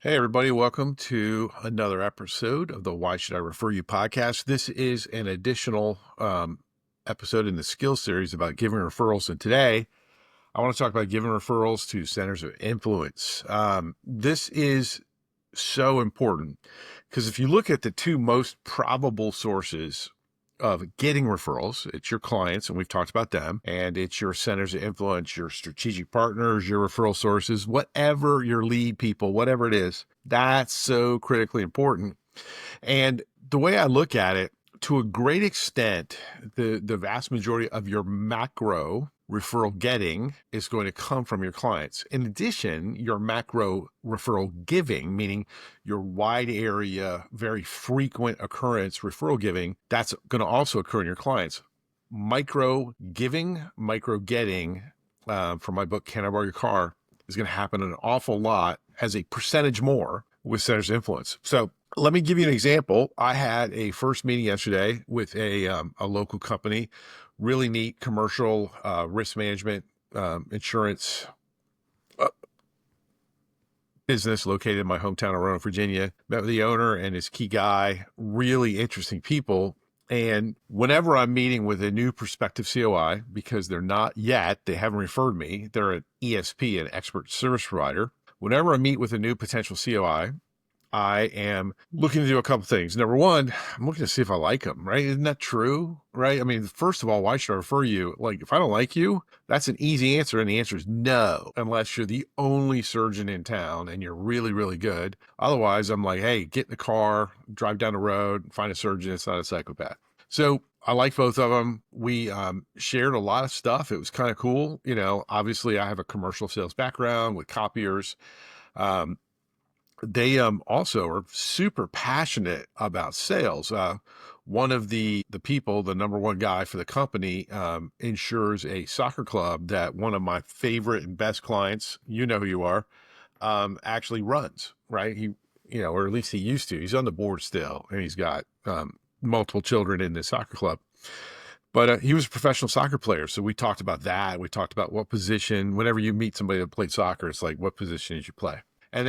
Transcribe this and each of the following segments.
Hey, everybody, welcome to another episode of the Why Should I Refer You podcast. This is an additional episode in the skill series about giving referrals. And today, I want to talk about giving referrals to centers of influence. This is so important because if you look at the two most probable sources of getting referrals, it's your clients, and we've talked about them, and it's your centers of influence, your strategic partners, your referral sources, whatever your lead people, whatever it is, that's so critically important. And the way I look at it, to a great extent, the vast majority of your macro referral getting is going to come from your clients. In addition, your macro referral giving, meaning your wide area, very frequent occurrence referral giving, that's going to also occur in your clients. Micro giving, micro getting, from my book, Can I Borrow Your Car, is going to happen an awful lot as a percentage more with centers of influence. So let me give you an example. I had a first meeting yesterday with a local company, really neat commercial risk management insurance business located in my hometown of Roanoke, Virginia. Met with the owner and his key guy, really interesting people. And whenever I'm meeting with a new prospective COI, because they're not yet, they haven't referred me, they're an ESP, an expert service provider. Whenever I meet with a new potential COI, I am looking to do a couple things. Number one, I'm looking to see if I like them, right? Isn't that true, right? I mean, first of all, why should I refer you? Like, if I don't like you, that's an easy answer. And the answer is no, unless you're the only surgeon in town and you're really, really good. Otherwise, I'm like, hey, get in the car, drive down the road, find a surgeon that's not a psychopath. So I like both of them. We shared a lot of stuff. It was kind of cool. You know, obviously I have a commercial sales background with copiers. They also are super passionate about sales. One of the people, the number one guy for the company, insures a soccer club that one of my favorite and best clients, you know who you are, actually runs, right? Or at least he used to. He's on the board still, and he's got multiple children in this soccer club. But he was a professional soccer player. So we talked about that. We talked about what position, whenever you meet somebody that played soccer, it's like, what position did you play? And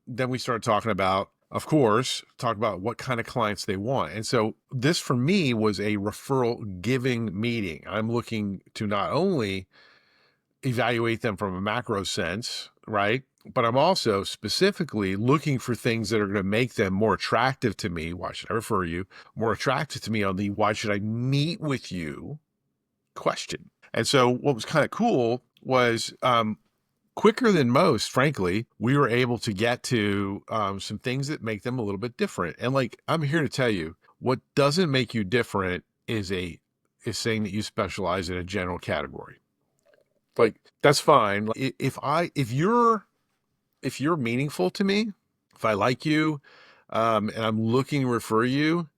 then we started talking about, of course, talk about what kind of clients they want. And so this for me was a referral giving meeting. I'm looking to not only evaluate them from a macro sense, right? But I'm also specifically looking for things that are going to make them more attractive to me. Why should I refer you? More attractive to me on the why should I meet with you question. And so what was kind of cool was quicker than most, frankly, we were able to get to some things that make them a little bit different. And like, I'm here to tell you, what doesn't make you different is saying that you specialize in a general category. Like, that's fine. If you're meaningful to me, if I like you, and I'm looking to refer you,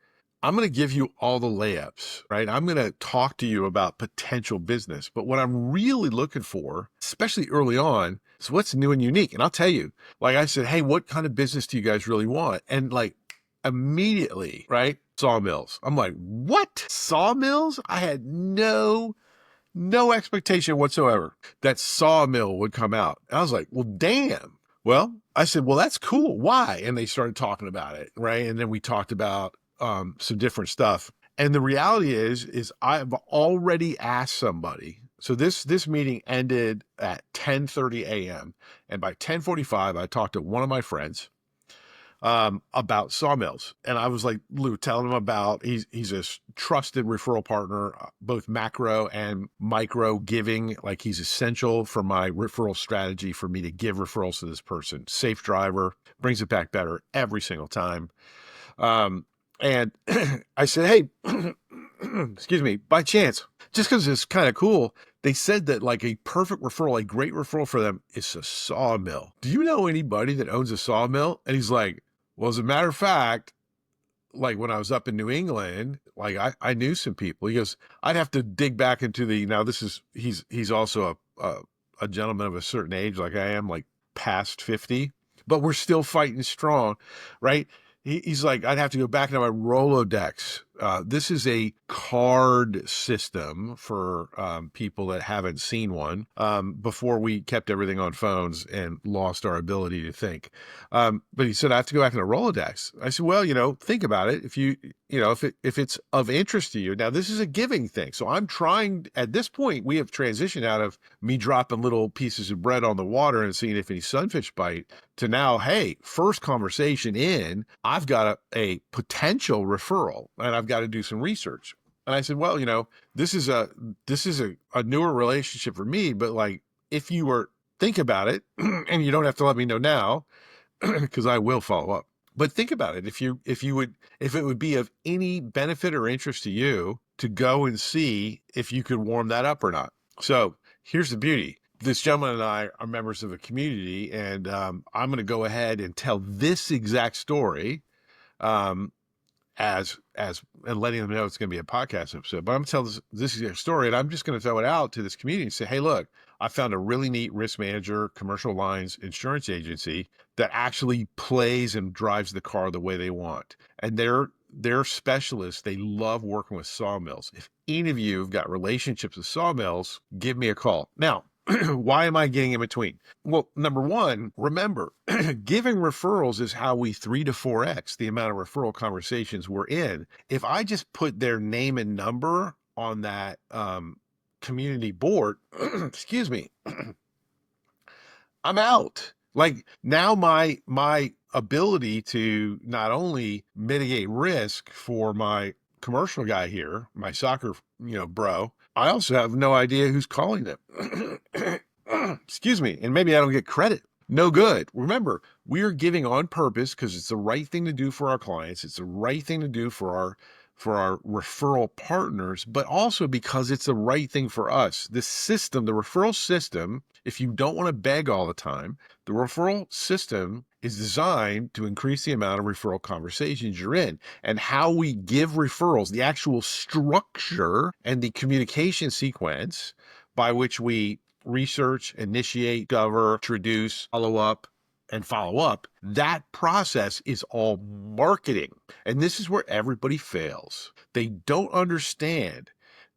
I'm going to give you all the layups, right? I'm going to talk to you about potential business. But what I'm really looking for, especially early on, is what's new and unique. And I'll tell you, like I said, hey, what kind of business do you guys really want? And like immediately, right? Sawmills. I'm like, what? Sawmills? I had no expectation whatsoever that sawmill would come out. And I was like, well, damn. Well, I said, well, that's cool. Why? And they started talking about it, right? And then we talked about some different stuff. And the reality is I've already asked somebody. So this meeting ended at 10:30 a.m. And by 10:45, I talked to one of my friends about sawmills. And I was like, Lou, telling him about, he's a trusted referral partner, both macro and micro giving. Like, he's essential for my referral strategy for me to give referrals to this person. Safe driver, brings it back better every single time. And I said, hey, excuse me, by chance, just because it's kind of cool, they said that like a perfect referral, a great referral for them is a sawmill. Do you know anybody that owns a sawmill? And he's like, well, as a matter of fact, like when I was up in New England, like I knew some people. He goes, I'd have to dig back into he's also a gentleman of a certain age, like I am, like past 50, but we're still fighting strong, right? He's like, I'd have to go back into my Rolodex This is a card system for people that haven't seen one. Before we kept everything on phones and lost our ability to think. But he said, I have to go back in a Rolodex. I said, well, think about it. If it's of interest to you, now this is a giving thing. So I'm trying, at this point, we have transitioned out of me dropping little pieces of bread on the water and seeing if any sunfish bite to now, hey, first conversation in, I've got a potential referral and I've got to do some research. And I said, well, this is a newer relationship for me, but like, if you were think about it, and you don't have to let me know now, because I will follow up. But think about it. If it would be of any benefit or interest to you to go and see if you could warm that up or not. So here's the beauty. This gentleman and I are members of a community, and I'm going to go ahead and tell this exact story, as and letting them know it's going to be a podcast episode. But I'm going to tell this exact story, and I'm just going to throw it out to this community and say, hey, look, I found a really neat risk manager, commercial lines insurance agency that actually plays and drives the car the way they want. And they're specialists. They love working with sawmills. If any of you have got relationships with sawmills, give me a call. Now, why am I getting in between? Well, number one, remember, giving referrals is how we 3 to 4x the amount of referral conversations we're in. If I just put their name and number on that community board, excuse me, I'm out. Like, now my ability to not only mitigate risk for my commercial guy here, my soccer, bro, I also have no idea who's calling them. Excuse me. And maybe I don't get credit. No good. Remember, we are giving on purpose because it's the right thing to do for our clients. It's the right thing to do for our referral partners, but also because it's the right thing for us. The system, the referral system, if you don't want to beg all the time, the referral system is designed to increase the amount of referral conversations you're in. And how we give referrals, the actual structure and the communication sequence by which we research, initiate, discover, introduce, follow up, that process is all marketing. And this is where everybody fails. They don't understand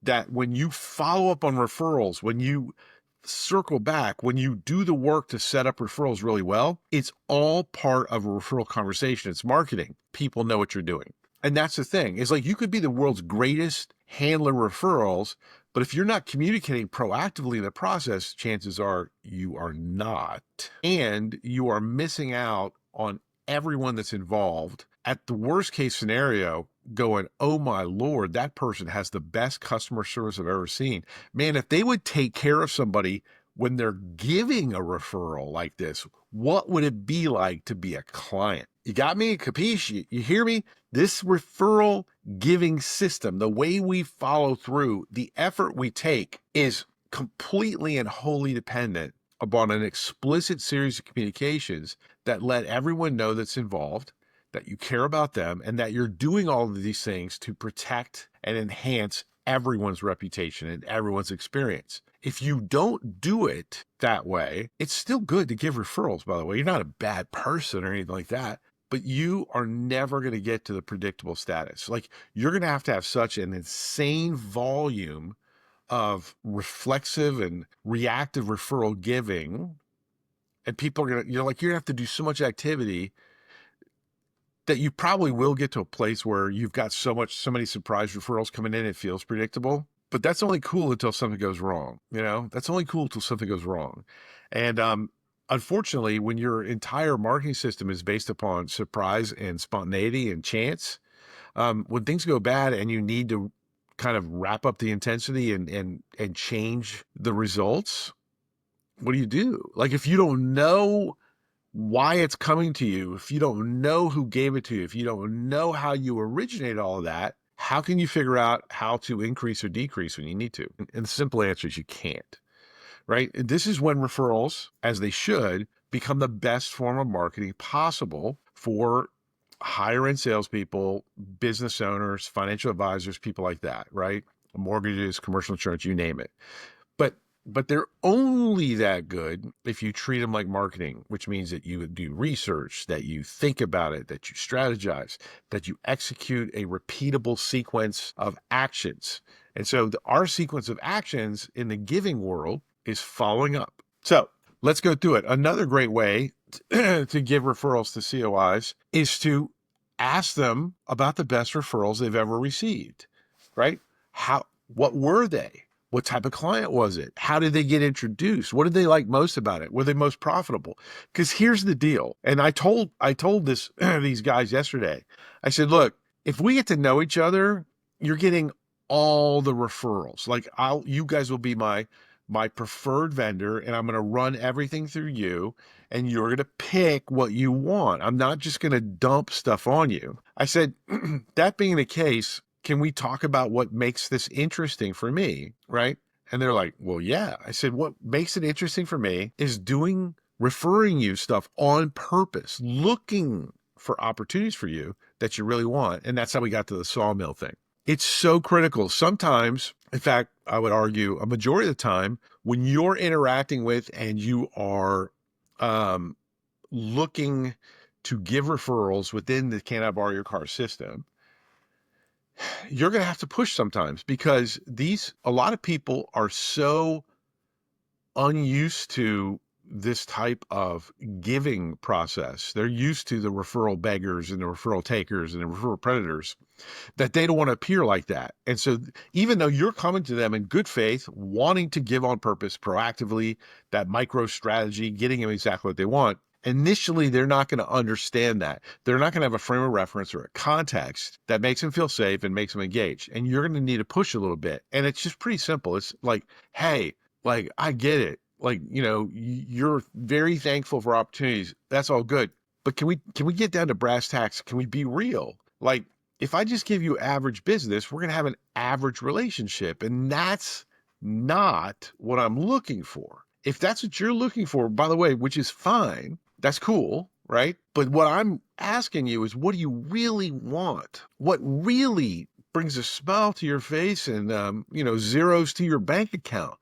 that when you follow up on referrals, when you circle back, when you do the work to set up referrals really well, it's all part of a referral conversation. It's marketing. People know what you're doing. And that's the thing. It's like you could be the world's greatest handler of referrals, but if you're not communicating proactively in the process, chances are you are not. And you are missing out on everyone that's involved. At the worst case scenario, going, oh my Lord, that person has the best customer service I've ever seen. Man, if they would take care of somebody when they're giving a referral like this, what would it be like to be a client? You got me? Capiche? You hear me? This referral giving system, the way we follow through, the effort we take is completely and wholly dependent upon an explicit series of communications that let everyone know that's involved, that you care about them, and that you're doing all of these things to protect and enhance everyone's reputation and everyone's experience. If you don't do it that way, it's still good to give referrals, by the way. You're not a bad person or anything like that, but you are never going to get to the predictable status. Like, you're going to have such an insane volume of reflexive and reactive referral giving, and people are going to, you're going to have to do so much activity that you probably will get to a place where you've got so many surprise referrals coming in, it feels predictable. But that's only cool until something goes wrong. That's only cool until something goes wrong. And unfortunately, when your entire marketing system is based upon surprise and spontaneity and chance, when things go bad and you need to kind of wrap up the intensity and change the results, what do you do? Like, if you don't know why it's coming to you, if you don't know who gave it to you, if you don't know how you originated all of that, how can you figure out how to increase or decrease when you need to? And the simple answer is you can't, right? And this is when referrals, as they should, become the best form of marketing possible for higher end salespeople, business owners, financial advisors, people like that, right? Mortgages, commercial insurance, you name it. But but they're only that good if you treat them like marketing, which means that you do research, that you think about it, that you strategize, that you execute a repeatable sequence of actions. And so our sequence of actions in the giving world is following up. So let's go through it. Another great way to give referrals to COIs is to ask them about the best referrals they've ever received, right? What were they? What type of client was it? How did they get introduced? What did they like most about it? Were they most profitable? Because here's the deal. And I told this these guys yesterday. I said, look, if we get to know each other, you're getting all the referrals. Like you guys will be my preferred vendor, and I'm going to run everything through you, and you're going to pick what you want. I'm not just going to dump stuff on you. I said, that being the case, can we talk about what makes this interesting for me, right? And they're like, well, yeah. I said, what makes it interesting for me is referring you stuff on purpose, looking for opportunities for you that you really want. And that's how we got to the sawmill thing. It's so critical. Sometimes, in fact, I would argue a majority of the time, when you're interacting with and you are looking to give referrals within the Can I Borrow Your Car system, you're going to have to push sometimes, because a lot of people are so unused to this type of giving process. They're used to the referral beggars and the referral takers and the referral predators, that they don't want to appear like that. And so even though you're coming to them in good faith, wanting to give on purpose, proactively, that micro strategy, getting them exactly what they want, initially they're not going to understand that. They're not going to have a frame of reference or a context that makes them feel safe and makes them engage. And you're going to need to push a little bit. And it's just pretty simple. It's like, hey, like, I get it. Like, you're very thankful for opportunities. That's all good. But can we get down to brass tacks? Can we be real? Like, if I just give you average business, we're going to have an average relationship. And that's not what I'm looking for. If that's what you're looking for, by the way, which is fine, that's cool, right? But what I'm asking you is, what do you really want? What really brings a smile to your face and, zeros to your bank account?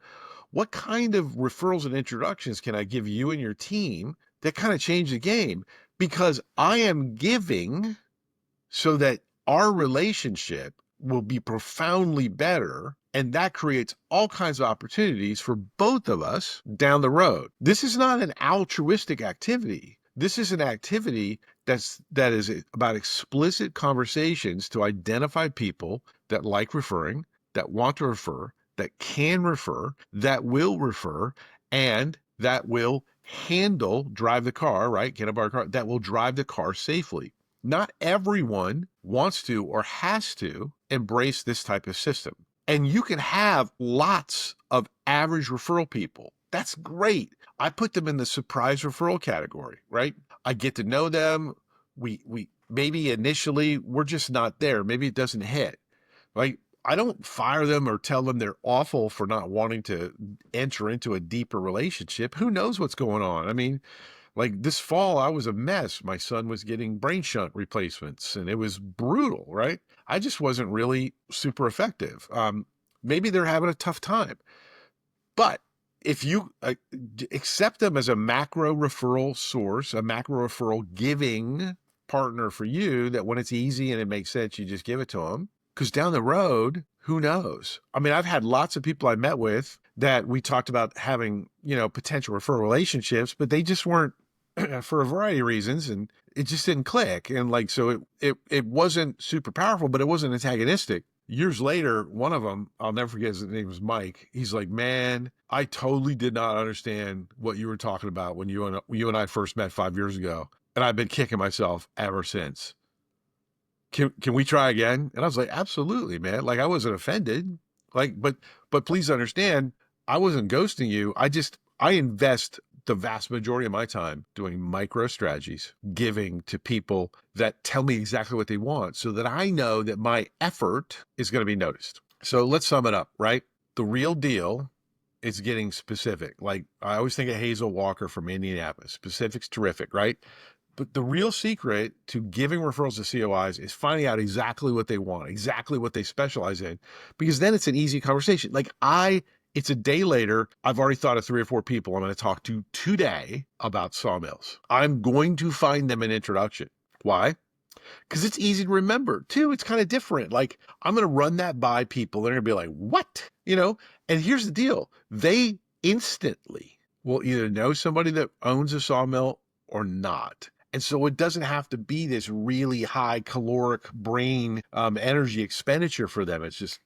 What kind of referrals and introductions can I give you and your team that kind of change the game? Because I am giving so that our relationship will be profoundly better. And that creates all kinds of opportunities for both of us down the road. This is not an altruistic activity. This is an activity that is about explicit conversations to identify people that like referring, that want to refer, that can refer, that will refer, and that will drive the car, right? Can I borrow a car? That will drive the car safely. Not everyone wants to or has to embrace this type of system. And you can have lots of average referral people. That's great. I put them in the surprise referral category, right? I get to know them. We maybe initially we're just not there. Maybe it doesn't hit. Like, I don't fire them or tell them they're awful for not wanting to enter into a deeper relationship. Who knows what's going on? I mean, like this fall, I was a mess. My son was getting brain shunt replacements and it was brutal, right? I just wasn't really super effective. Maybe they're having a tough time, but if you accept them as a macro referral source, a macro referral giving partner for you, that when it's easy and it makes sense, you just give it to them. Because down the road, who knows? I mean, I've had lots of people I met with that we talked about having, potential referral relationships, but they just weren't for a variety of reasons, and it just didn't click. And like, so it wasn't super powerful, but it wasn't antagonistic. Years later, one of them, I'll never forget, his name was Mike. He's like, man, I totally did not understand what you were talking about when you and I first met 5 years ago. And I've been kicking myself ever since. Can we try again? And I was like, absolutely, man. Like, I wasn't offended. Like, but please understand, I wasn't ghosting you. I invest the vast majority of my time doing micro strategies, giving to people that tell me exactly what they want, so that I know that my effort is going to be noticed. So let's sum it up, right? The real deal is getting specific. Like, I always think of Hazel Walker from Indianapolis. Specific's terrific, right? But the real secret to giving referrals to COIs is finding out exactly what they want, exactly what they specialize in, because then it's an easy conversation. Like, I It's a day later. I've already thought of 3 or 4 people I'm going to talk to today about sawmills. I'm going to find them an introduction. Why? Because it's easy to remember. Two, it's kind of different. Like, I'm going to run that by people. They're going to be like, what? And here's the deal. They instantly will either know somebody that owns a sawmill or not. And so it doesn't have to be this really high caloric brain energy expenditure for them. It's just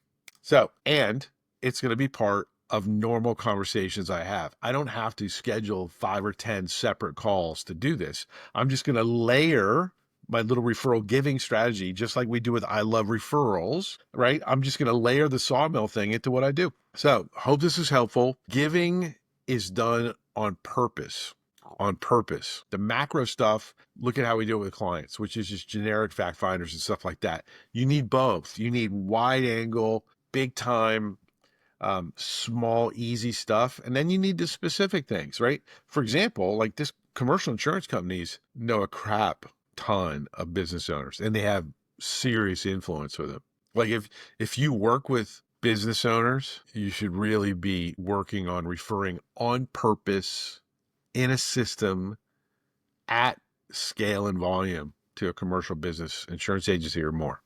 and it's going to be part of normal conversations I have. I don't have to schedule 5 or 10 separate calls to do this. I'm just going to layer my little referral giving strategy, just like we do with I Love Referrals, right? I'm just going to layer the sawmill thing into what I do. So hope this is helpful. Giving is done on purpose. On purpose. The macro stuff, look at how we do it with clients, which is just generic fact finders and stuff like that. You need both. You need wide angle, big time, small, easy stuff. And then you need the specific things, right? For example, like this commercial insurance companies know a crap ton of business owners and they have serious influence with them. Like if you work with business owners, you should really be working on referring on purpose in a system at scale and volume to a commercial business, insurance agency or more.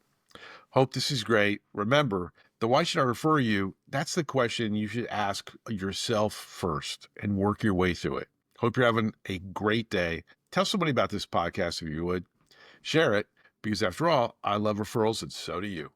Hope this is great. Remember, the why should I refer you? That's the question you should ask yourself first and work your way through it. Hope you're having a great day. Tell somebody about this podcast if you would. Share it because after all, I love referrals and so do you.